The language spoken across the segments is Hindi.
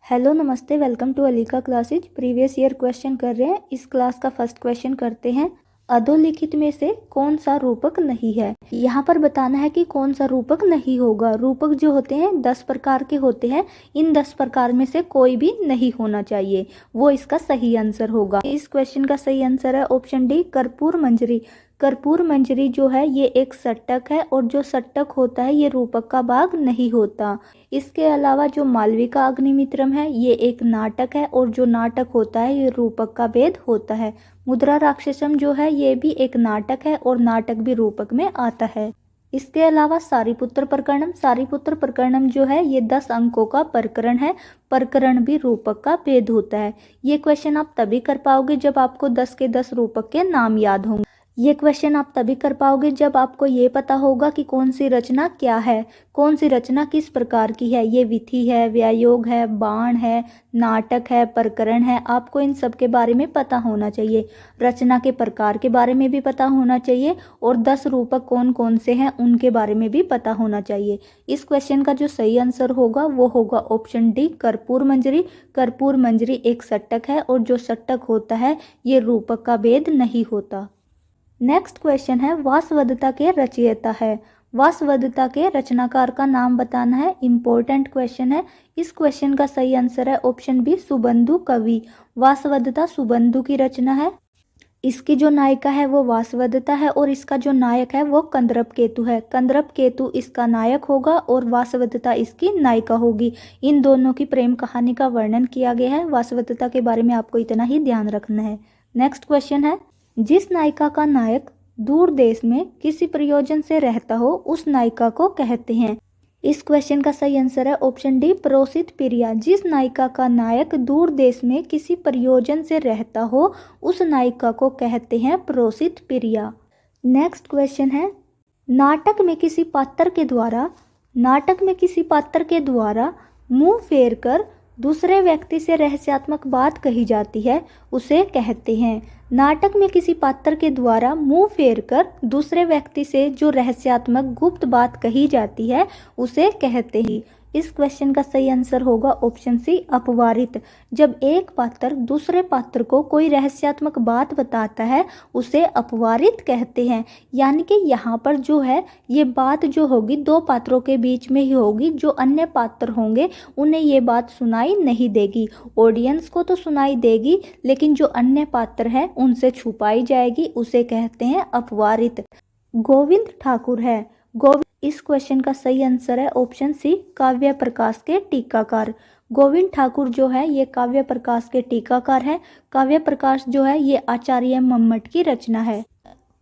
हेलो नमस्ते, वेलकम टू अलीका क्लासेज। प्रीवियस ईयर क्वेश्चन कर रहे हैं। इस क्लास का फर्स्ट क्वेश्चन करते हैं। अधोलिखित में से कौन सा रूपक नहीं है। यहाँ पर बताना है कि कौन सा रूपक नहीं होगा। रूपक जो होते हैं 10 प्रकार के होते हैं। इन 10 प्रकार में से कोई भी नहीं होना चाहिए, वो इसका सही आंसर होगा। इस क्वेश्चन का सही आंसर है ऑप्शन डी, कर्पूर मंजरी। कर्पूर मंजरी जो है ये एक षट्टक है, और जो षट्टक होता है ये रूपक का भाग नहीं होता। इसके अलावा जो मालविका अग्निमित्रम है ये एक नाटक है, और जो नाटक होता है ये रूपक का भेद होता है। मुद्रा राक्षसम जो है ये भी एक नाटक है, और नाटक भी रूपक में आता है। इसके अलावा सारीपुत्र प्रकरणम, सारीपुत्र प्रकरणम जो है ये 10 अंकों का प्रकरण है। प्रकरण भी रूपक का भेद होता है। ये क्वेश्चन आप तभी कर पाओगे जब आपको 10 के 10 रूपक के नाम याद होंगे। ये क्वेश्चन आप तभी कर पाओगे जब आपको ये पता होगा कि कौन सी रचना क्या है, कौन सी रचना किस प्रकार की है। ये विधि है, व्यायोग है, बाण है, नाटक है, प्रकरण है। आपको इन सब के बारे में पता होना चाहिए। रचना के प्रकार के बारे में भी पता होना चाहिए, और 10 रूपक कौन कौन से हैं उनके बारे में भी पता होना चाहिए। इस क्वेश्चन का जो सही आंसर होगा वो होगा ऑप्शन डी, कर्पूर मंजरी। कर्पूर मंजरी एक षट्टक है, और जो षट्टक होता है ये रूपक का भेद नहीं होता। नेक्स्ट क्वेश्चन है, वासवदत्ता के रचयिता है। वासवदत्ता के रचनाकार का नाम बताना है। इंपॉर्टेंट क्वेश्चन है। इस क्वेश्चन का सही आंसर है ऑप्शन बी, सुबंधु कवि। वासवदत्ता सुबंधु की रचना है। इसकी जो नायिका है वो वासवदत्ता है, और इसका जो नायक है वो कंदर्प केतु है। कंदर्प केतु इसका नायक होगा और वासवदत्ता इसकी नायिका होगी। इन दोनों की प्रेम कहानी का वर्णन किया गया है। वासवदत्ता के बारे में आपको इतना ही ध्यान रखना है। नेक्स्ट क्वेश्चन है, जिस नायिका का नायक दूर देश में किसी प्रयोजन से रहता हो उस नायिका को कहते हैं। इस क्वेश्चन का सही आंसर है ऑप्शन डी, प्रोसित प्रिया। जिस नायिका का नायक दूर देश में किसी प्रयोजन से रहता हो उस नायिका को कहते हैं प्रोसित प्रिया। नेक्स्ट क्वेश्चन है, नाटक में किसी पात्र के द्वारा मुंह फेर कर दूसरे व्यक्ति से रहस्यात्मक बात कही जाती है, उसे कहते हैं। नाटक में किसी पात्र के द्वारा मुंह फेर कर दूसरे व्यक्ति से जो रहस्यात्मक गुप्त बात कही जाती है उसे कहते हैं। इस क्वेश्चन का सही आंसर होगा ऑप्शन सी, अपवारित। जब एक पात्र दूसरे पात्र को कोई रहस्यात्मक बात बताता है उसे अपवारित कहते हैं। यानी कि यहाँ पर जो है ये बात जो होगी दो पात्रों के बीच में ही होगी। जो अन्य पात्र होंगे उन्हें ये बात सुनाई नहीं देगी। ऑडियंस को तो सुनाई देगी, लेकिन जो अन्य पात्र है उनसे छुपाई जाएगी, उसे कहते हैं अपवारित। गोविंद ठाकुर है। इस क्वेश्चन का सही आंसर है ऑप्शन सी, काव्य प्रकाश के टीकाकार। गोविंद ठाकुर जो है ये काव्य प्रकाश के टीकाकार है। काव्य प्रकाश जो है ये आचार्य मम्मट की रचना है।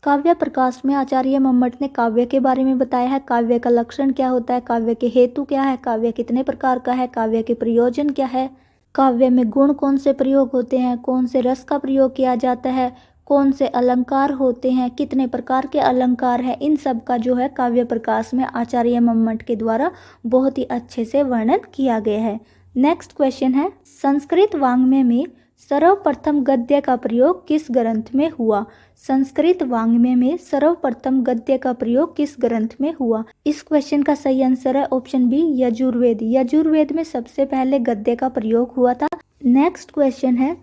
काव्य प्रकाश में आचार्य मम्मट ने काव्य के बारे में बताया है। काव्य का लक्षण क्या होता है, काव्य के हेतु क्या है, काव्य कितने प्रकार का है, काव्य के प्रयोजन क्या है, काव्य में गुण कौन से प्रयोग होते हैं, कौन से रस का प्रयोग किया जाता है, कौन से अलंकार होते हैं, कितने प्रकार के अलंकार हैं। इन सब का जो है काव्य प्रकाश में आचार्य मम्मट के द्वारा बहुत ही अच्छे से वर्णन किया गया है। नेक्स्ट क्वेश्चन है, संस्कृत वाङ्मय में सर्वप्रथम गद्य का प्रयोग किस ग्रंथ में हुआ। संस्कृत वाङ्मय में सर्वप्रथम गद्य का प्रयोग किस ग्रंथ में हुआ। इस क्वेश्चन का सही आंसर है ऑप्शन बी, यजुर्वेद। यजुर्वेद में सबसे पहले गद्य का प्रयोग हुआ था। नेक्स्ट क्वेश्चन है,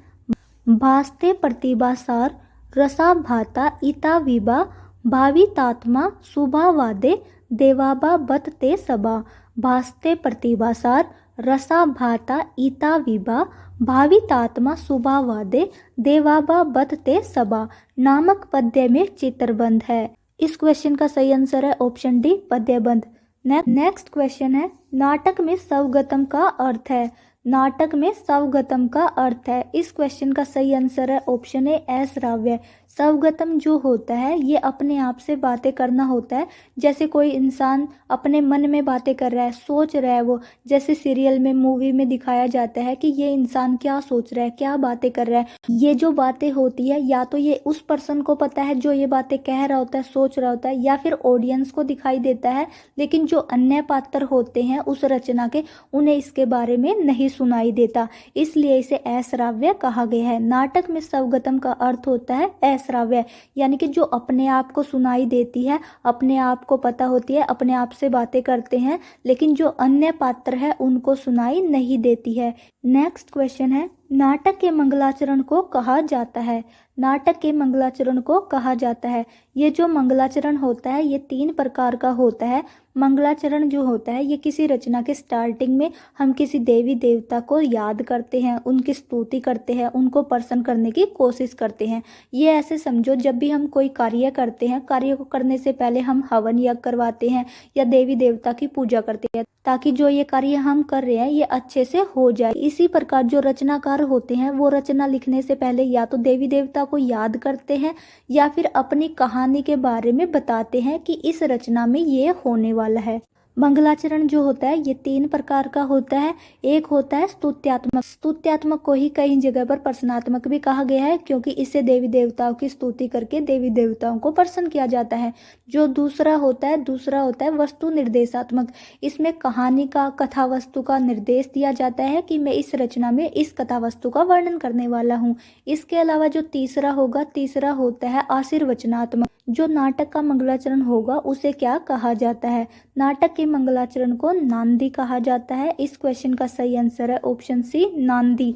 भास्ते प्रतिभासार रसाभाता इताविबा भावितात्मा सुभावादे देवाबा बत ते सबा। भास्ते प्रतिभासार रसाभाता इताविबा भावितात्मा सुभावादे देवाबा बत ते सबा नामक पद्य में चित्रबंध है। इस क्वेश्चन का सही आंसर है ऑप्शन डी, पद्यबंध। नेक्स्ट क्वेश्चन है, नाटक में स्वगतम का अर्थ है। नाटक में स्वगतम का अर्थ है। इस क्वेश्चन का सही आंसर है ऑप्शन ए, अश्राव्य। स्वगतम जो होता है ये अपने आप से बातें करना होता है। जैसे कोई इंसान अपने मन में बातें कर रहा है, सोच रहा है वो, जैसे सीरियल में, मूवी में दिखाया जाता है कि ये इंसान क्या सोच रहा है, क्या बातें कर रहा है। ये जो बातें होती है या तो ये उस पर्सन को पता है जो ये बातें कह रहा होता है, सोच रहा होता है, या फिर ऑडियंस को दिखाई देता है, लेकिन जो अन्य पात्र होते हैं उस रचना के, उन्हें इसके बारे में नहीं सुनाई देता, इसलिए इसे अश्राव्य कहा गया है। नाटक में स्वगतम का अर्थ होता है श्राव्य, यानी कि जो अपने आप को सुनाई देती है, अपने आप को पता होती है, अपने आप से बातें करते हैं, लेकिन जो अन्य पात्र है उनको सुनाई नहीं देती है। नेक्स्ट क्वेश्चन है, नाटक के मंगलाचरण को कहा जाता है। नाटक के मंगलाचरण को कहा जाता है। ये जो मंगलाचरण होता है ये 3 प्रकार का होता है। मंगलाचरण जो होता है ये किसी रचना के स्टार्टिंग में हम किसी देवी देवता को याद करते हैं, उनकी स्तुति करते हैं, उनको प्रसन्न करने की कोशिश करते हैं। ये ऐसे समझो, जब भी हम कोई कार्य करते हैं, कार्य को करने से पहले हम हवन यज्ञ करवाते हैं या देवी देवता की पूजा करते हैं, ताकि जो ये कार्य हम कर रहे हैं ये अच्छे से हो जाए। इसी प्रकार जो रचनाकार होते हैं वो रचना लिखने से पहले या तो देवी देवता को याद करते हैं या फिर अपनी कहानी के बारे में बताते हैं कि इस रचना में ये होने वाला है। मंगलाचरण जो होता है ये 3 प्रकार का होता है। एक होता है स्तुत्यात्मक। स्तुत्यात्मक को ही कई जगह पर प्रश्नात्मक भी कहा गया है, क्योंकि इससे देवी देवताओं की स्तुति करके देवी देवताओं को प्रसन्न किया जाता है। जो दूसरा होता है वस्तु निर्देशात्मक। इसमें कहानी का, कथा वस्तु का निर्देश दिया जाता है कि मैं इस रचना में इस कथा वस्तु का वर्णन करने वाला हूँ। इसके अलावा जो तीसरा होता है आशीर्वचनात्मक। जो नाटक का मंगलाचरण होगा उसे क्या कहा जाता है? नाटक के मंगलाचरण को नांदी कहा जाता है। इस क्वेश्चन का सही आंसर है ऑप्शन सी, नांदी।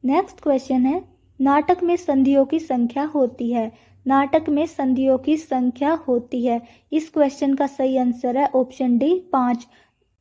नेक्स्ट क्वेश्चन है, नाटक में संधियों की संख्या होती है। नाटक में संधियों की संख्या होती है। इस क्वेश्चन का सही आंसर है ऑप्शन डी, 5।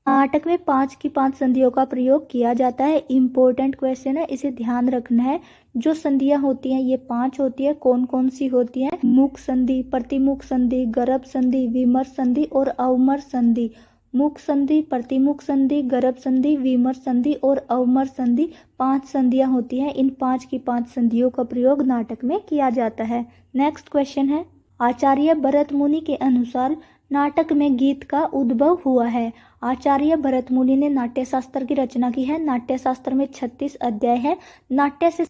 नाटक में 5 की 5 संधियों का प्रयोग किया जाता है। इम्पोर्टेंट क्वेश्चन है, इसे ध्यान रखना है। जो संधियां होती हैं ये 5 होती है। कौन कौन सी होती हैं? मुख संधि, प्रतिमुख संधि, गर्भ संधि, विमर्श संधि और अवमर्श संधि। मुख संधि, प्रतिमुख संधि, गर्भ संधि, विमर्श संधि और अवमर्श संधि, 5 संधियां होती हैं। इन 5 की 5 संधियों का प्रयोग नाटक में किया जाता है। नेक्स्ट क्वेश्चन है, आचार्य भरत मुनि के अनुसार नाटक में गीत का उद्भव हुआ है। आचार्य भरत मुनि ने नाट्य शास्त्र की रचना की है। नाट्य शास्त्र में 36 अध्याय है।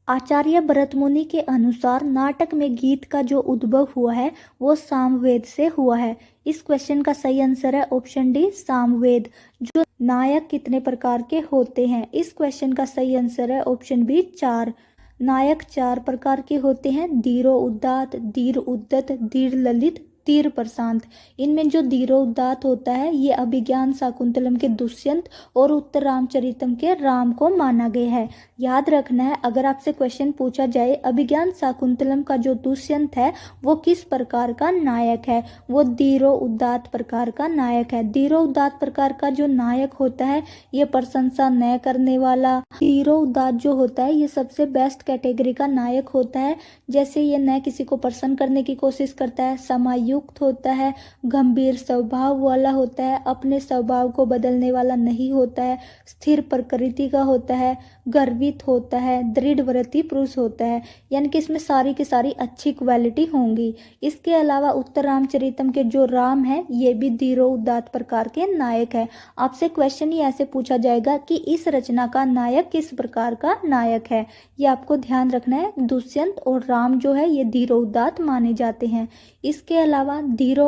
आचार्य भरत मुनि के अनुसार नाटक में गीत का जो उद्भव हुआ है वो सामवेद से हुआ है। इस क्वेश्चन का सही आंसर है ऑप्शन डी, सामवेद। जो नायक कितने प्रकार के होते हैं? इस क्वेश्चन का सही आंसर है ऑप्शन बी, 4। नायक 4 प्रकार के होते हैं, धीरो उदात्त, धीर उद्दत, धीर ललित, तीर प्रशांत। इनमें जो धीरोदात्त होता है ये अभिज्ञान शाकुंतलम के दुष्यंत और उत्तर रामचरितम के राम को माना गया है। याद रखना है, अगर आपसे क्वेश्चन पूछा जाए अभिज्ञान शाकुंतलम का जो दुष्यंत है वो किस प्रकार का नायक है, वो धीरोदात्त प्रकार का नायक है। धीरोदात्त प्रकार का जो नायक होता है ये प्रशंसा न करने वाला। धीरोदात्त जो होता है ये सबसे बेस्ट कैटेगरी का नायक होता है। जैसे ये न किसी को प्रसन्न करने की कोशिश करता है, समायुक्त होता है, गंभीर स्वभाव वाला होता है, अपने स्वभाव को बदलने वाला नहीं होता है, स्थिर प्रकृति का होता है, गर्वित होता है, दृढ़व्रती पुरुष होता है। यानी कि इसमें सारी की सारी अच्छी क्वालिटी होंगी। इसके अलावा उत्तर रामचरितम के जो राम है ये भी धीरोदात्त प्रकार के नायक है। आपसे क्वेश्चन ही ऐसे पूछा जाएगा कि इस रचना का नायक किस प्रकार का नायक है, ये आपको ध्यान रखना है। दुष्यंत और राम जो है ये धीरोदात्त माने जाते हैं। इसके अलावा धीरो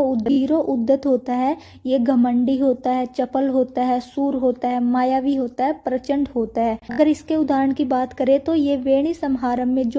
उद्धत होता है, ये घमंडी होता है, चपल होता है, सूर होता है, मायावी होता है, प्रचंड होता है। अगर इसके उदाहरण की बात करें तो ये वेणी संहारम में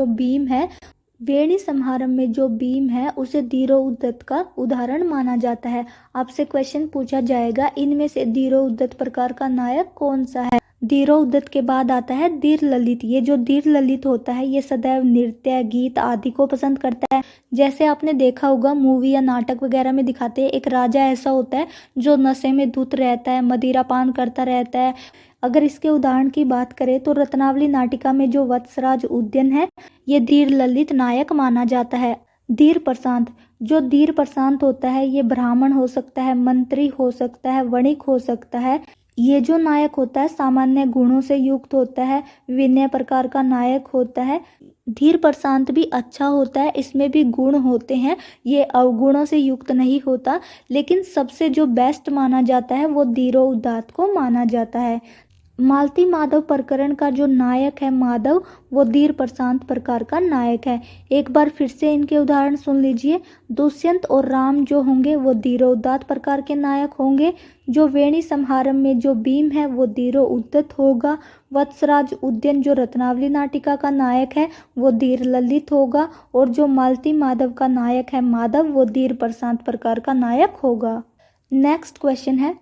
जो भीम है उसे धीरो उद्धत का उदाहरण माना जाता है। आपसे क्वेश्चन पूछा जाएगा इनमें से धीरो उद्धत प्रकार का नायक कौन सा है? धीरो उद्धत के बाद आता है धीर ललित। ये जो धीर ललित होता है ये सदैव नृत्य, गीत आदि को पसंद करता है। जैसे आपने देखा होगा मूवी या नाटक वगैरह में दिखाते हैं, एक राजा ऐसा होता है जो नशे में धुत रहता है, मदिरा पान करता रहता है। अगर इसके उदाहरण की बात करें तो रत्नावली नाटिका में जो वत्सराज उद्यन है ये धीर ललित नायक माना जाता है। धीर प्रशांत, जो धीर प्रशांत होता है ये ब्राह्मण हो सकता है, मंत्री हो सकता है, वणिक हो सकता है। ये जो नायक होता है सामान्य गुणों से युक्त होता है, विनय प्रकार का नायक होता है। धीर प्रशांत भी अच्छा होता है, इसमें भी गुण होते हैं, ये अवगुणों से युक्त नहीं होता। लेकिन सबसे जो बेस्ट माना जाता है वो धीरोदात्त को माना जाता है। मालती माधव प्रकरण का जो नायक है माधव, वो धीर प्रशांत प्रकार का नायक है। एक बार फिर से इनके उदाहरण सुन लीजिए। दुष्यंत और राम जो होंगे वो धीरोदात्त प्रकार के नायक होंगे। जो वेणी संहारम में जो भीम है वो धीरो उद्धत होगा। वत्सराज उद्यन जो रत्नावली नाटिका का नायक है वो धीर ललित होगा। और जो मालती माधव का नायक है माधव, वो धीर प्रशांत प्रकार का नायक होगा। नेक्स्ट क्वेश्चन है,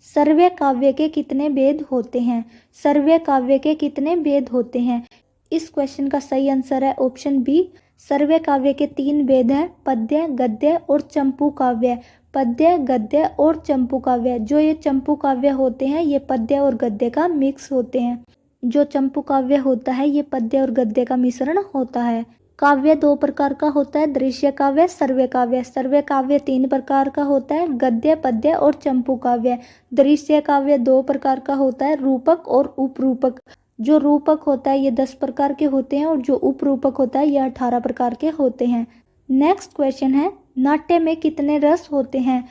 सर्वे काव्य के कितने भेद होते हैं? सर्वे काव्य के कितने भेद होते हैं? इस क्वेश्चन का सही आंसर है ऑप्शन बी। सर्वे काव्य के 3 भेद हैं, पद्य, गद्य और चंपू काव्य। पद्य, गद्य और चंपू काव्य। जो ये चंपू काव्य होते हैं ये पद्य और गद्य का मिक्स होते हैं। जो चंपू काव्य होता है ये पद्य और गद्य का मिश्रण होता है। काव्य 2 प्रकार का होता है, दृश्य काव्य, सर्वे काव्य। सर्वे काव्य 3 प्रकार का होता है, गद्य, पद्य और चंपू काव्य। दृश्य काव्य 2 प्रकार का होता है, रूपक और उपरूपक। जो रूपक होता है ये 10 प्रकार के होते हैं और जो उपरूपक होता है ये 18 प्रकार के होते हैं। नेक्स्ट क्वेश्चन है, नाट्य में कितने रस होते हैं?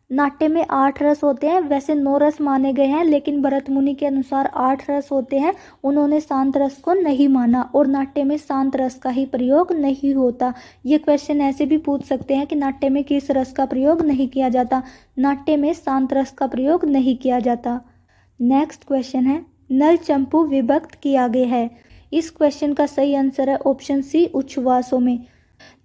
नाट्य में 8 रस होते हैं। वैसे 9 रस माने गए हैं, लेकिन भरत मुनि के अनुसार 8 रस होते हैं। उन्होंने शांत रस को नहीं माना और नाट्य में शांत रस का ही प्रयोग नहीं होता। ये क्वेश्चन ऐसे भी पूछ सकते हैं कि नाट्य में किस रस का प्रयोग नहीं किया जाता? नाट्य में शांत रस का प्रयोग नहीं किया जाता। नेक्स्ट क्वेश्चन है, नल चंपू विभक्त किया गया है। इस क्वेश्चन का सही आंसर है ऑप्शन सी, उच्छ्वासों में।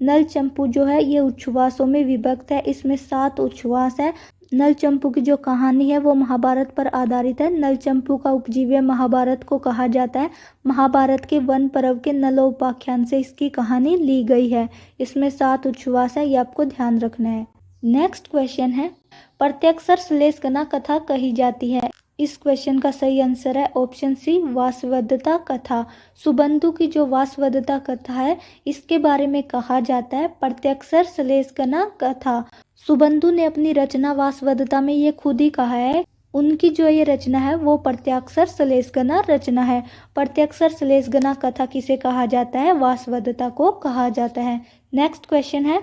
नल चंपू जो है ये उच्छ्वासों में विभक्त है। इसमें 7 उच्छ्वास है। नल चंपू की जो कहानी है वो महाभारत पर आधारित है। नल चंपू का उपजीव्य महाभारत को कहा जाता है। महाभारत के वन पर्व के नलोपाख्यान से इसकी कहानी ली गई है। इसमें 7 उच्छ्वास है, ये आपको ध्यान रखना है। नेक्स्ट क्वेश्चन है, प्रत्यक्षर श्लेषगणा कथा कही जाती है। इस क्वेश्चन का सही आंसर है ऑप्शन सी, वासवदत्ता कथा। सुबंधु की जो वासवदत्ता कथा है इसके बारे में कहा जाता है प्रत्यक्षर श्लेषगणा कथा। सुबंधु ने अपनी रचना वासवदत्ता में ये खुद ही कहा है। उनकी जो ये रचना है वो प्रत्यक्षर श्लेषगणा रचना है। प्रत्यक्षर श्लेषगणा कथा किसे कहा जाता है? वासवदत्ता को कहा जाता है। नेक्स्ट क्वेश्चन है,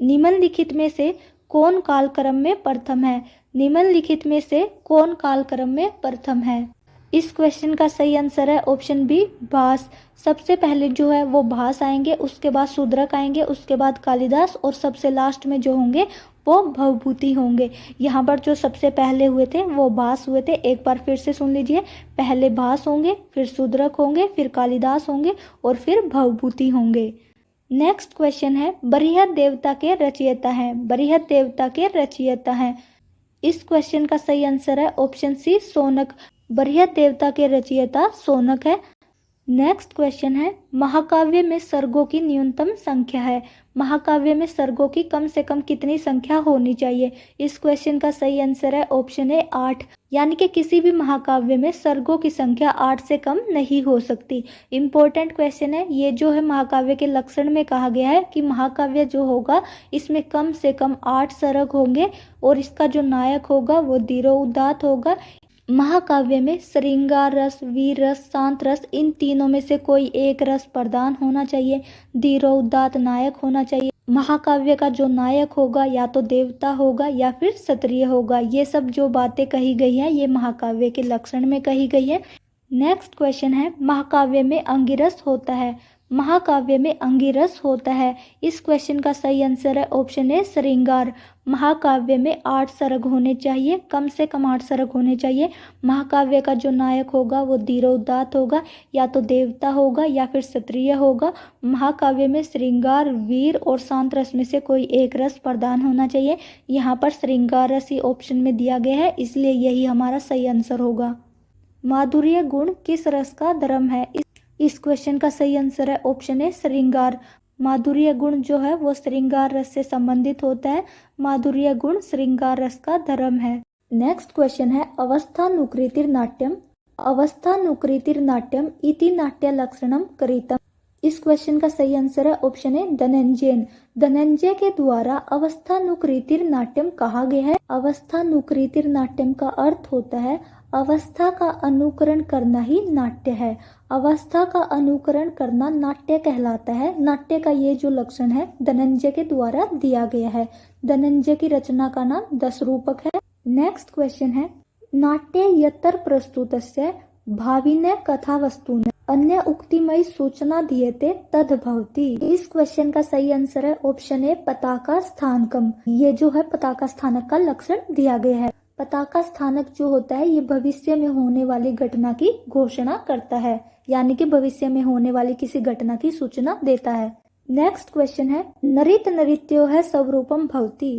निम्नलिखित में से कौन कालक्रम में प्रथम है? निम्नलिखित में से कौन कालक्रम में प्रथम है? इस क्वेश्चन का सही आंसर है ऑप्शन बी, भास। सबसे पहले जो है वो भास आएंगे, उसके बाद शूद्रक आएंगे, उसके बाद कालिदास और सबसे लास्ट में जो होंगे वो भवभूति होंगे। यहाँ पर जो सबसे पहले हुए थे वो भास हुए थे। एक बार फिर से सुन लीजिए, पहले भास होंगे, फिर शूद्रक होंगे, फिर कालिदास होंगे और फिर भवभूति होंगे। नेक्स्ट क्वेश्चन है, बृहद देवता के रचयिता हैं। बृहद देवता के रचयिता हैं। इस क्वेश्चन का सही आंसर है ऑप्शन सी, शौनक। बृहद देवता के रचयिता शौनक है। नेक्स्ट क्वेश्चन है, महाकाव्य में सर्गों की न्यूनतम संख्या है। महाकाव्य में सर्गों की कम से कम कितनी संख्या होनी चाहिए? इस क्वेश्चन का सही आंसर है ऑप्शन ए, 8। यानी कि किसी भी महाकाव्य में सर्गों की संख्या 8 से कम नहीं हो सकती। इम्पोर्टेंट क्वेश्चन है ये। जो है महाकाव्य के लक्षण में कहा गया है कि महाकाव्य जो होगा इसमें कम से कम 8 सर्ग होंगे और इसका जो नायक होगा वो धीरोदात्त होगा। महाकाव्य में श्रृंगार रस, वीर रस, शांत रस, इन तीनों में से कोई एक रस प्रधान होना चाहिए। धीरोदात्त नायक होना चाहिए। महाकाव्य का जो नायक होगा या तो देवता होगा या फिर क्षत्रिय होगा। ये सब जो बातें कही गई हैं ये महाकाव्य के लक्षण में कही गई है। नेक्स्ट क्वेश्चन है, महाकाव्य में अंगिरस होता है। महाकाव्य में अंगिरस होता है। इस क्वेश्चन का सही आंसर है ऑप्शन ए, श्रृंगार। महाकाव्य में 8 सर्ग होने चाहिए, कम से कम 8 सर्ग होने चाहिए। महाकाव्य का जो नायक होगा वो धीरोदात्त होगा, या तो देवता होगा या फिर क्षत्रिय होगा। महाकाव्य में श्रृंगार, वीर और शांत रस में से कोई एक रस प्रधान होना चाहिए। यहाँ पर श्रृंगार रस ही ऑप्शन में दिया गया है, इसलिए यही हमारा सही आंसर होगा। माधुर्य गुण किस रस का धर्म है? इस क्वेश्चन का सही आंसर है ऑप्शन ए, श्रृंगार। माधुर्य गुण जो है वो श्रृंगार रस से संबंधित होता है। माधुर्य गुण श्रृंगार रस का धर्म है। नेक्स्ट क्वेश्चन है, अवस्थानुकृतिर नाट्यम। अवस्थानुकृतिर नाट्यम इति नाट्य लक्षणम करितम। इस क्वेश्चन का सही आंसर है ऑप्शन ए, धनंजय। धनंजय के द्वारा अवस्थानुकृतिर नाट्यम कहा गया है। अवस्थानुकृतिर नाट्यम का अर्थ होता है अवस्था का अनुकरण करना ही नाट्य है। अवस्था का अनुकरण करना नाट्य कहलाता है। नाट्य का ये जो लक्षण है धनंजय के द्वारा दिया गया है। धनंजय की रचना का नाम 10 रूपक है। नेक्स्ट क्वेश्चन है, नाट्य यत्र प्रस्तुतस्य भाविने कथा वस्तु अन्य उक्तिमयी सूचना दीयते तद भवति। इस क्वेश्चन का सही आंसर है ऑप्शन ए पताका स्थानकम। ये जो है पताका स्थानक का लक्षण दिया गया है। पताका स्थानक जो होता है ये भविष्य में होने वाली घटना की घोषणा करता है, यानी कि भविष्य में होने वाली किसी घटना की सूचना देता है। नेक्स्ट क्वेश्चन है नरित नृत्यो है स्वरूपम भवति।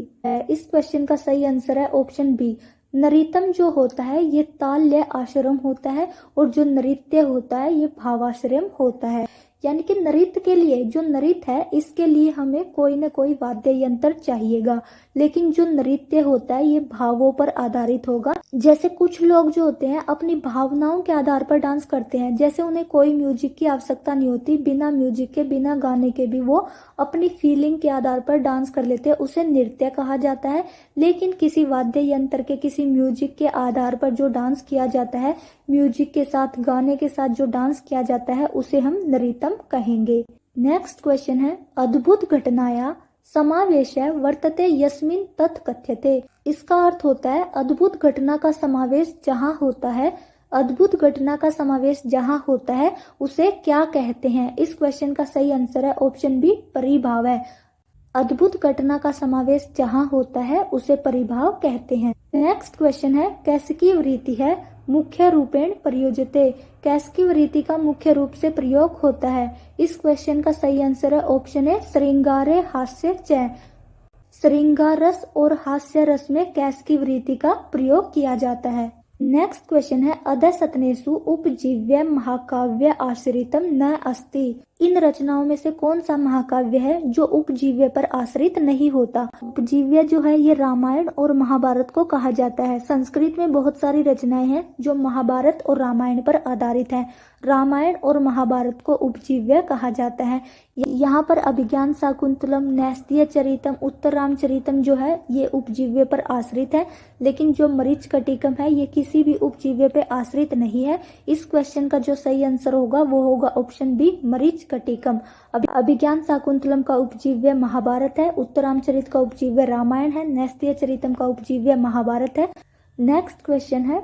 इस क्वेश्चन का सही आंसर है ऑप्शन बी। नृतम जो होता है ये ताल्य आश्रम होता है और जो नृत्य होता है ये भावाश्रम होता है। यानी कि नृत्य के लिए जो नृत्य है इसके लिए हमें कोई न कोई वाद्य यंत्र चाहिएगा, लेकिन जो नृत्य होता है ये भावों पर आधारित होगा। जैसे कुछ लोग जो होते हैं अपनी भावनाओं के आधार पर डांस करते हैं, जैसे उन्हें कोई म्यूजिक की आवश्यकता नहीं होती, बिना म्यूजिक के बिना गाने के भी वो अपनी फीलिंग के आधार पर डांस कर लेते हैं, उसे नृत्य कहा जाता है। लेकिन किसी वाद्य यंत्र के किसी म्यूजिक के आधार पर जो डांस किया जाता है, म्यूजिक के साथ गाने के साथ जो डांस किया जाता है उसे हम नृत्यम कहेंगे। नेक्स्ट क्वेश्चन है अद्भुत घटनाया समावेश वर्तते यस्मिन तत् कथ्यते। इसका अर्थ होता है अद्भुत घटना का समावेश जहाँ होता है, अद्भुत घटना का समावेश जहाँ होता है उसे क्या कहते हैं। इस क्वेश्चन का सही आंसर है ऑप्शन बी परिभाव है। अद्भुत घटना का समावेश जहाँ होता है उसे परिभाव कहते हैं। नेक्स्ट क्वेश्चन है कैसिकी वृत्ति है मुख्य रूपेण प्रयोज्यते। कैसिकी वृत्ति का मुख्य रूप से प्रयोग होता है। इस क्वेश्चन का सही आंसर है ऑप्शन ए श्रृंगारे हास्य च। श्रृंगार रस और हास्य रस में कैसिकी वृत्ति का प्रयोग किया जाता है। नेक्स्ट क्वेश्चन है अधसतनेषु उपजीव्य महाकाव्य आश्रितम न अस्ति। इन रचनाओं में से कौन सा महाकाव्य है जो उपजीव्य पर आश्रित नहीं होता। उपजीव्य जो है ये रामायण और महाभारत को कहा जाता है। संस्कृत में बहुत सारी रचनाएं हैं जो महाभारत और रामायण पर आधारित है। रामायण और महाभारत को उपजीव्य कहा जाता है। यहाँ पर अभिज्ञान शाकुंतलम, नैस्तीय चरितम, उत्तर रामचरितम जो है ये उपजीव्य पर आश्रित है, लेकिन जो मरीचकटिकम है ये किसी भी उपजीव्य पे आश्रित नहीं है। इस क्वेश्चन का जो सही आंसर होगा वो होगा ऑप्शन बी मरीचकटिकम। अभिज्ञान शाकुंतलम का उपजीव्य महाभारत है, उत्तर रामचरित का उपजीव्य रामायण है, नैस्तीय चरितम का उपजीव्य महाभारत है। नेक्स्ट क्वेश्चन है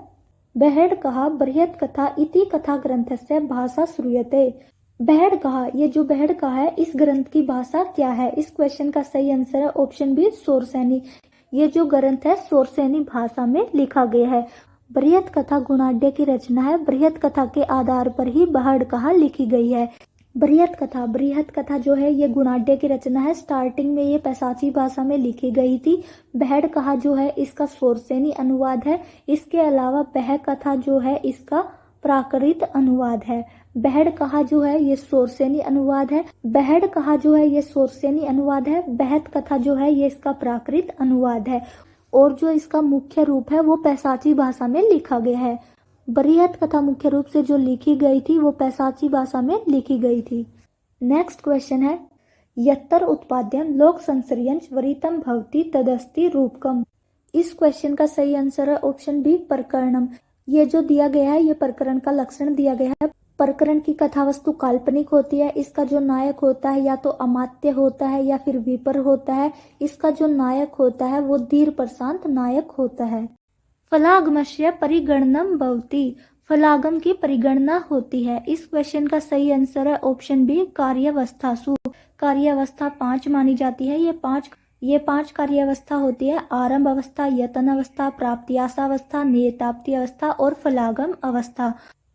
बहेड़ कहा बृहत कथा इति कथा ग्रंथस्य भाषा श्रूयते। बहेड़ कहा, ये जो बहेड़ कहा है इस ग्रंथ की भाषा क्या है। इस क्वेश्चन का सही आंसर है ऑप्शन बी सोरसेनी। ये जो ग्रंथ है सोरसेनी भाषा में लिखा गया है। बृहत कथा गुणाढ्य की रचना है। बृहत कथा के आधार पर ही बहेड़ कहा लिखी गई है। बृहत कथा जो है ये गुणाढ्य की रचना है। स्टार्टिंग में ये पैसाची भाषा में लिखी गई थी। बहेड़ कहा जो है इसका सोरसेनी अनुवाद है। इसके अलावा बह कथा जो है इसका प्राकृत अनुवाद है। बहेड़ कहा जो है ये सोरसेनी अनुवाद है। बहेड़ कहा जो है ये सोरसेनी अनुवाद है। बहत कथा जो है ये इसका प्राकृत अनुवाद है और जो इसका मुख्य रूप है वो पैसाची भाषा में लिखा गया है। बृहत कथा मुख्य रूप से जो लिखी गई थी वो पैसाची भाषा में लिखी गई थी। नेक्स्ट क्वेश्चन है यत्तर उत्पाद्यम लोक संसर्यंच वरितम भवति तदस्ति रूपकम। इस क्वेश्चन का सही आंसर है ऑप्शन बी प्रकरणम। ये जो दिया गया है ये प्रकरण का लक्षण दिया गया है। प्रकरण की कथा वस्तु काल्पनिक होती है। इसका जो नायक होता है या तो अमात्य होता है या फिर विपर होता है। इसका जो नायक होता है वो धीर प्रशांत नायक होता है। फलागमस्य परिगणनम भवति। फलागम की परिगणना होती है। इस क्वेश्चन का सही आंसर है ऑप्शन बी कार्यावस्थासु। कार्यावस्था 5 मानी जाती है। ये पांच कार्यावस्था होती है आरंभ अवस्था, यतन अवस्था, प्राप्त्यासावस्था, नियताप्ति अवस्था और फलागम अवस्था।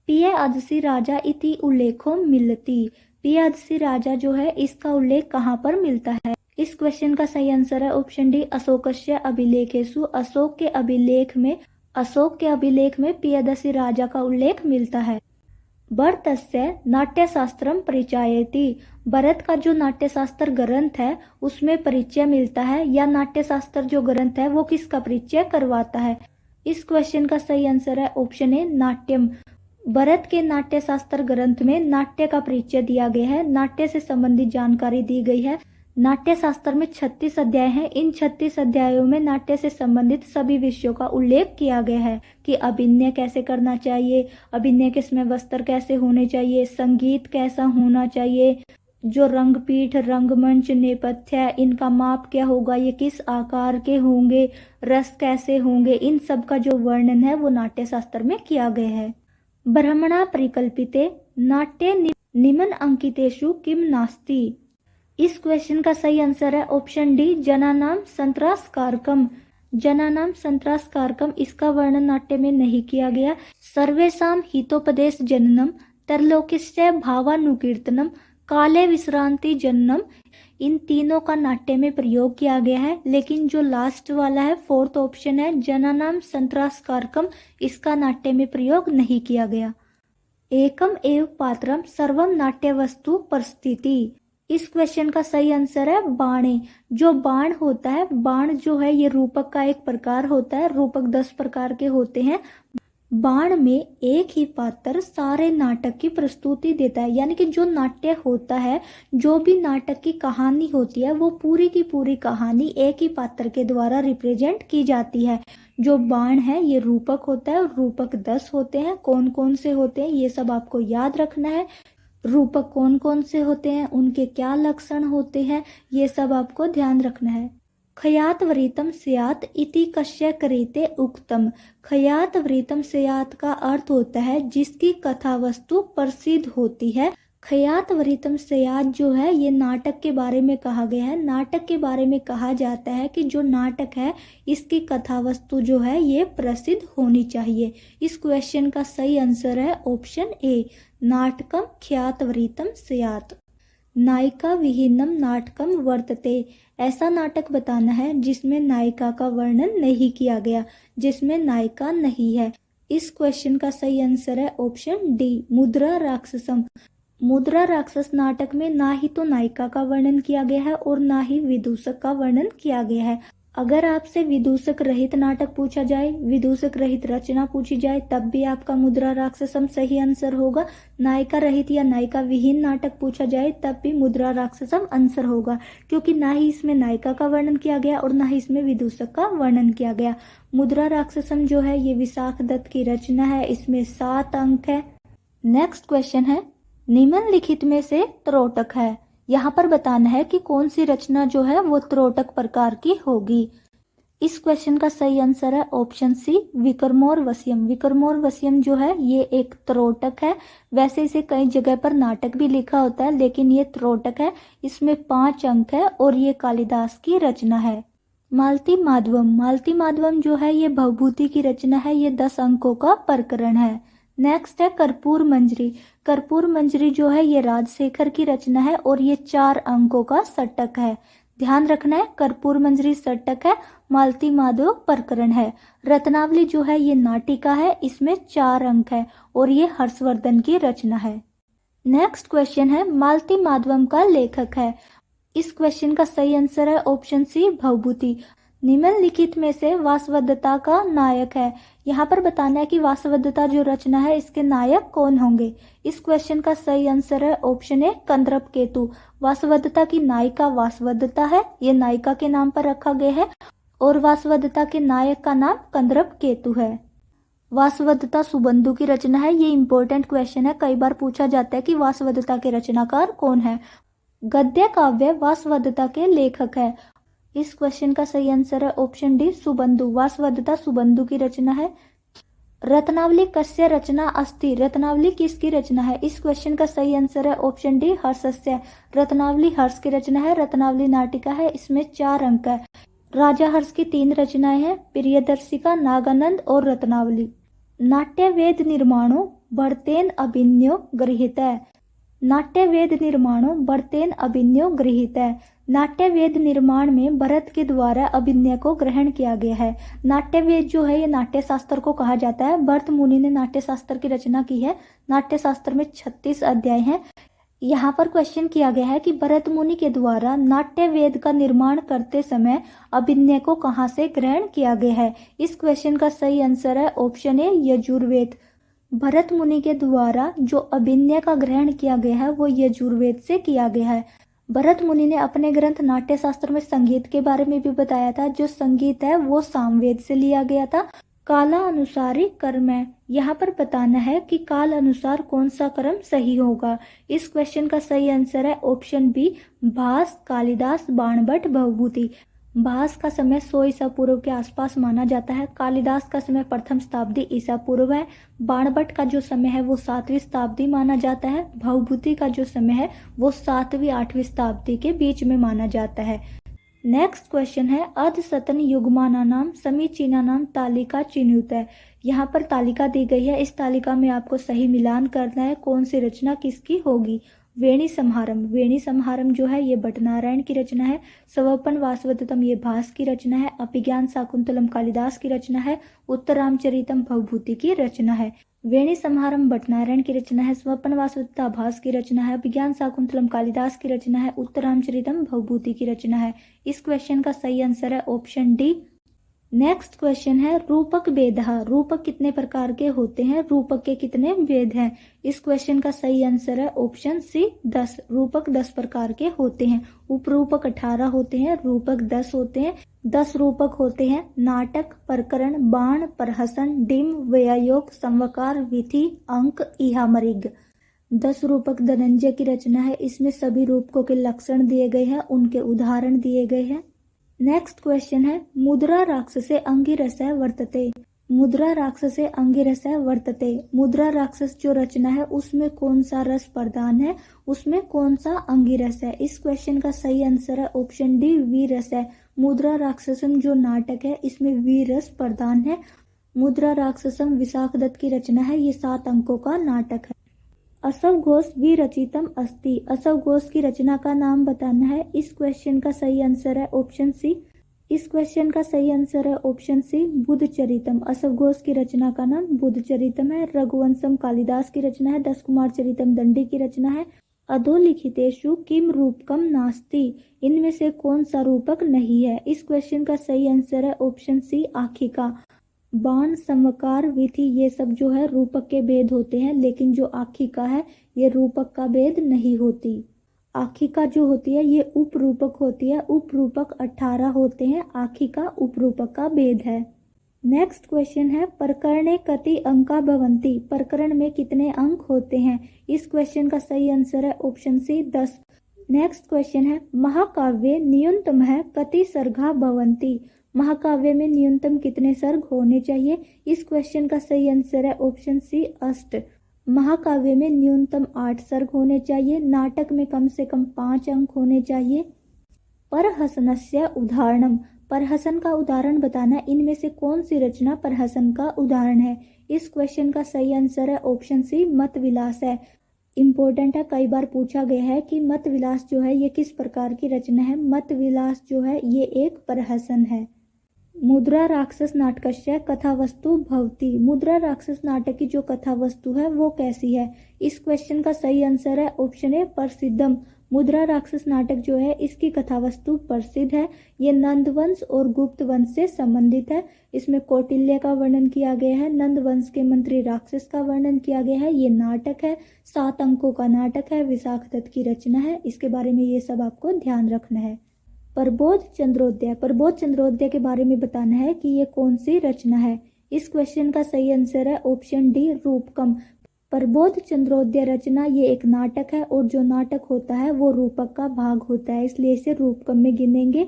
पिय अदसी राजा इति उल्लेखो मिलती। पिय अदसी राजा जो है इसका उल्लेख कहाँ पर मिलता है। इस क्वेश्चन का सही आंसर है ऑप्शन डी अशोकस्य अभिलेखेषु। अशोक के अभिलेख में पियदसी राजा का उल्लेख मिलता है। भरतस्य नाट्यशास्त्रम परिचयति। भरत का जो नाट्यशास्त्र ग्रंथ है उसमें परिचय मिलता है, या नाट्यशास्त्र जो ग्रंथ है वो किसका परिचय करवाता है। इस क्वेश्चन का सही आंसर है ऑप्शन ए नाट्यम। भरत के नाट्यशास्त्र ग्रंथ में नाट्य का परिचय दिया गया है। नाट्य से संबंधित जानकारी दी गई है। नाट्य शास्त्र में 36 अध्याय हैं। इन 36 अध्यायों में नाट्य से संबंधित सभी विषयों का उल्लेख किया गया है कि अभिनय कैसे करना चाहिए, अभिनय के समय वस्त्र कैसे होने चाहिए, संगीत कैसा होना चाहिए, जो रंगपीठ, रंगमंच, नेपथ्य, इनका माप क्या होगा, ये किस आकार के होंगे, रस कैसे होंगे, इन सब का जो वर्णन है वो नाट्य शास्त्र में किया गया है। ब्रह्मणा परिकल्पिते नाट्ये निम्न अंकितेषु किम नास्ति। इस क्वेश्चन का सही आंसर है ऑप्शन डी, जनानाम संत्रासकारकम। जनानाम संत्रासकारकम, इसका वर्णन नाट्य में नहीं किया गया। सर्वेषाम हितोपदेश जननम, तरलोकिस्य भावानुकीर्तनम, काले विश्रांति जननम, इन तीनों का नाट्य में प्रयोग किया गया है। लेकिन जो लास्ट वाला है, फोर्थ ऑप्शन है, जनानाम संत्रासकारकम, इसका नाट्य में प्रयोग नहीं किया गया। एकम एव पात्रम सर्वम नाट्य वस्तु परिस्थिति। इस क्वेश्चन का सही आंसर है बाणे। जो बाण होता है, बाण जो है ये रूपक का एक प्रकार होता है। रूपक 10 प्रकार के होते हैं। बाण में एक ही पात्र सारे नाटक की प्रस्तुति देता है, यानी कि जो नाट्य होता है, जो भी नाटक की कहानी होती है, वो पूरी की पूरी कहानी एक ही पात्र के द्वारा रिप्रेजेंट की जाती है। जो बाण है ये रूपक होता है और रूपक 10 होते हैं। कौन कौन से होते हैं ये सब आपको याद रखना है। रूपक कौन कौन से होते हैं, उनके क्या लक्षण होते हैं, ये सब आपको ध्यान रखना है। खयात वृतम स्यात् इति कस्य करिते उक्तम। खयात वृतम स्यात् का अर्थ होता है जिसकी कथा वस्तु प्रसिद्ध होती है। खयात वृतम स्यात् जो है ये नाटक के बारे में कहा गया है। नाटक के बारे में कहा जाता है कि जो नाटक है इसकी कथा वस्तु जो है ये प्रसिद्ध होनी चाहिए। इस क्वेश्चन का सही आंसर है ऑप्शन ए, नाटकम ख्यात वृतम स्यात्। नायिका विहीनम नाटकम वर्तते। ऐसा नाटक बताना है जिसमें नायिका का वर्णन नहीं किया गया, जिसमें नायिका नहीं है। इस क्वेश्चन का सही आंसर है ऑप्शन डी, मुद्रा राक्षसम। मुद्रा राक्षस नाटक में ना ही तो नायिका का वर्णन किया गया है और ना ही विदूषक का वर्णन किया गया है। अगर आपसे विदूषक रहित नाटक पूछा जाए, विदूषक रहित रचना पूछी जाए, तब भी आपका मुद्रा राक्षसम सही आंसर होगा। नायिका रहित या नायिका विहीन नाटक पूछा जाए तब भी मुद्रा राक्षसम आंसर होगा, क्योंकि ना ही इसमें नायिका का वर्णन किया गया और ना ही इसमें विदूषक का वर्णन किया गया। मुद्रा राक्षसम जो है ये विशाख दत्त की रचना है। इसमें 7 अंक है। नेक्स्ट क्वेश्चन है, निम्नलिखित में से त्रोटक है। यहाँ पर बताना है कि कौन सी रचना जो है वो त्रोटक प्रकार की होगी। इस क्वेश्चन का सही आंसर है ऑप्शन सी, विक्रमोर वश्यम। विक्रमोर वश्यम जो है ये एक त्रोटक है। वैसे इसे कई जगह पर नाटक भी लिखा होता है, लेकिन ये त्रोटक है। इसमें 5 अंक है और ये कालिदास की रचना है। मालती माधवम। मालती माधवम जो है ये भवभूति की रचना है। ये 10 अंकों का प्रकरण है। नेक्स्ट है कर्पूर मंजरी। कर्पूर मंजरी जो है ये राजशेखर की रचना है और ये 4 अंकों का षटक है। ध्यान रखना है, कर्पूर मंजरी षटक है, मालती माधव प्रकरण है। रत्नावली जो है ये नाटिका है, इसमें 4 अंक है और ये हर्षवर्धन की रचना है। नेक्स्ट क्वेश्चन है, मालती माधवम का लेखक है। इस क्वेश्चन का सही आंसर है ऑप्शन सी, भवभूति। निम्नलिखित में से वासवदत्ता का नायक है। यहाँ पर बताना है कि वासवदत्ता जो रचना है इसके नायक कौन होंगे। इस क्वेश्चन का सही आंसर है ऑप्शन ए, कंदर्प केतु। वासवदत्ता की नायिका वासवदत्ता है, ये नायिका के नाम पर रखा गया है और वासवदत्ता के नायक का नाम कंदर्प केतु है। वासवदत्ता सुबंधु की रचना है। ये इंपॉर्टेंट क्वेश्चन है, कई बार पूछा जाता है कि वासवदत्ता के रचनाकार कौन है। गद्य काव्य वासवदत्ता के लेखक है। इस क्वेश्चन का सही आंसर है ऑप्शन डी, सुबंधु। वासवदत्ता सुबंधु की रचना है। रत्नावली कस्य रचना अस्ति। रत्नावली किसकी रचना है। इस क्वेश्चन का सही आंसर है ऑप्शन डी, हर्षस्य। रत्नावली हर्ष की रचना है। रत्नावली नाटिका है, इसमें 4 अंक है। राजा हर्ष की 3 रचनाएं हैं, प्रियदर्शिका, नागानंद और रत्नावली। नाट्य वेद निर्माणो भरतेन अभिन्यो गृहीतः। नाट्य वेद निर्माणो भरतेन अभिन्यो गृहीतः। नाट्य वेद निर्माण में भरत के द्वारा अभिनय को ग्रहण किया गया है। नाट्य वेद जो है ये नाट्य शास्त्र को कहा जाता है। भरत मुनि ने नाट्य शास्त्र की रचना की है। नाट्य शास्त्र में 36 अध्याय हैं। यहाँ पर क्वेश्चन किया गया है कि भरत मुनि के द्वारा नाट्य वेद का निर्माण करते समय अभिनय को कहाँ से ग्रहण किया गया है। इस क्वेश्चन का सही आंसर है ऑप्शन ए, यजुर्वेद। भरत मुनि के द्वारा जो अभिनय का ग्रहण किया गया है वो यजुर्वेद से किया गया है। भरत मुनि ने अपने ग्रंथ नाट्य शास्त्र में संगीत के बारे में भी बताया था। जो संगीत है वो सामवेद से लिया गया था। काला अनुसारी कर्म है। यहाँ पर बताना है कि काल अनुसार कौन सा कर्म सही होगा। इस क्वेश्चन का सही आंसर है ऑप्शन बी, भास, कालिदास, बाणभट्ट, भवभूति। भास का समय 100 ईसा पूर्व के आसपास माना जाता है। कालिदास का समय प्रथम शताब्दी ईसा पूर्व है। बाणभट्ट का जो समय है वो 7वीं शताब्दी माना जाता है। भवभूति का जो समय है वो 7वीं 8वीं शताब्दी के बीच में माना जाता है। नेक्स्ट क्वेश्चन है अधसतन युग्मानानाम समीचीनानाम तालिका चिन्हित है। यहाँ पर तालिका दी गई है, इस तालिका में आपको सही मिलान करना है कौन सी रचना किसकी होगी। वेणी संहारम जो है ये भट्टनारायण की रचना है। स्वपन वासवदत्तम ये भास की रचना है। अभिज्ञान शाकुंतलम कालिदास की रचना है। उत्तरामचरितम भवभूति की रचना है। वेणी संहारम भट्टनारायण की रचना है। स्वपन वासवदत्ता भास की रचना है। अभिज्ञान शाकुंतलम कालिदास की रचना है। उत्तरामचरितम भवभूति की रचना है। इस क्वेश्चन का सही आंसर है ऑप्शन डी। नेक्स्ट क्वेश्चन है रूपक भेदः। रूपक कितने प्रकार के होते हैं, रूपक के कितने भेद हैं। इस क्वेश्चन का सही आंसर है ऑप्शन सी 10। रूपक 10 प्रकार के होते हैं। उपरूपक 18 होते हैं, रूपक 10 होते हैं। 10 रूपक होते हैं नाटक, प्रकरण, बाण, प्रहसन, डिम, व्यायोग, संवकार, विधि, अंक, इहामृग। 10 रूपक धनंजय की रचना है। इसमें सभी रूपकों के लक्षण दिए गए हैं, उनके उदाहरण दिए गए हैं। नेक्स्ट क्वेश्चन है मुद्रा राक्षसे अंगिरसः वर्तते। मुद्रा राक्षसे अंगिरसः वर्तते। मुद्रा राक्षस जो रचना है उसमें कौन सा रस प्रधान है, उसमें कौन सा अंगिरस है। इस क्वेश्चन का सही आंसर है ऑप्शन डी वीरस है। मुद्रा राक्षसम जो नाटक है इसमें वीरस प्रधान है। मुद्रा राक्षसम विशाख दत्त की रचना है, ये 7 अंकों का नाटक है। असव घोष विरचितम अस्ति। असव घोष की रचना का नाम बताना है। इस क्वेश्चन का सही आंसर है ऑप्शन सी। इस क्वेश्चन का सही आंसर है ऑप्शन सी बुद्धचरितम। असव घोष की रचना का नाम बुद्धचरितम है। रघुवंशम कालिदास की रचना है। 10 कुमार चरितम दंडी की रचना है। अधोलिखितेषु किम रूपकम नास्ति। इनमें से कौन सा रूपक नहीं है। इस क्वेश्चन का सही आंसर है ऑप्शन सी आखिका। बाण, संवकार, विधि ये सब जो है रूपक के भेद होते हैं, लेकिन जो आखिका है ये रूपक का भेद नहीं होती। आखिका जो होती है ये उपरूपक होती है। उपरूपक 18 होते हैं, आखिका उपरूपक का भेद है। नेक्स्ट क्वेश्चन है प्रकरणे कति अंका भवन्ति। प्रकरण में कितने अंक होते हैं। इस क्वेश्चन का सही आंसर है ऑप्शन सी 10। नेक्स्ट क्वेश्चन है महाकाव्ये न्यूनतमः कति सर्गा भवन्ति। महाकाव्य में न्यूनतम कितने सर्ग होने चाहिए। इस क्वेश्चन का सही आंसर है ऑप्शन सी 8। महाकाव्य में न्यूनतम 8 सर्ग होने चाहिए। नाटक में कम से कम 5 अंक होने चाहिए। परहसनस्य उदाहरणम। परहसन का उदाहरण बताना, इनमें से कौन सी रचना परहसन का उदाहरण है। इस क्वेश्चन का सही आंसर है ऑप्शन सी मत विलास है। इम्पोर्टेंट है, कई बार पूछा गया है कि मत विलास जो है ये किस प्रकार की रचना है। मत विलास जो है ये एक परहसन है। मुद्रा राक्षस नाटकस्य कथा वस्तु भवति। मुद्रा राक्षस नाटक की जो कथा वस्तु है वो कैसी है। इस क्वेश्चन का सही आंसर है ऑप्शन ए प्रसिद्धम। मुद्रा राक्षस नाटक जो है इसकी कथा वस्तु प्रसिद्ध है। ये नंद वंश और गुप्त वंश से संबंधित है। इसमें कौटिल्य का वर्णन किया गया है। नंद वंश के मंत्री राक्षस का वर्णन किया गया है। ये नाटक है, 7 अंकों का नाटक है, विशाख दत्त की रचना है। इसके बारे में ये सब आपको ध्यान रखना है। प्रबोध चंद्रोदय। प्रबोध चंद्रोदय के बारे में बताना है कि ये कौन सी रचना है। इस क्वेश्चन का सही आंसर है ऑप्शन डी रूपकम। प्रबोध चंद्रोदय रचना ये एक नाटक है और जो नाटक होता है वो रूपक का भाग होता है, इसलिए इसे रूपकम में गिनेंगे।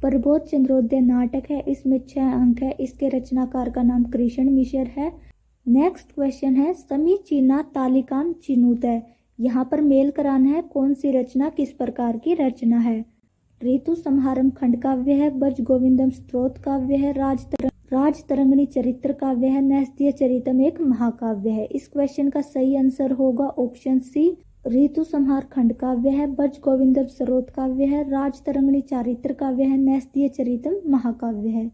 प्रबोध चंद्रोदय नाटक है, इसमें 6 अंक है। इसके रचनाकार का नाम कृष्ण मिश्र है। नेक्स्ट क्वेश्चन है समीचीना तालिकाम चिनुत। यहाँ पर मेल कराना है कौन सी रचना किस प्रकार की रचना है। ऋतु संहारम खंड काव्य है। ब्रज गोविंदम स्तोत्र काव्य है। राजतरंगिणी चरित्र काव्य है। नैस्त्य चरितम एक महाकाव्य है। इस क्वेश्चन का सही आंसर होगा ऑप्शन सी ऋतु संहार खंड काव्य है। ब्रज गोविंदम स्तोत्र काव्य है। राजतरंगिणी चरित्र काव्य है। नैस्त्य चरितम महाकाव्य है।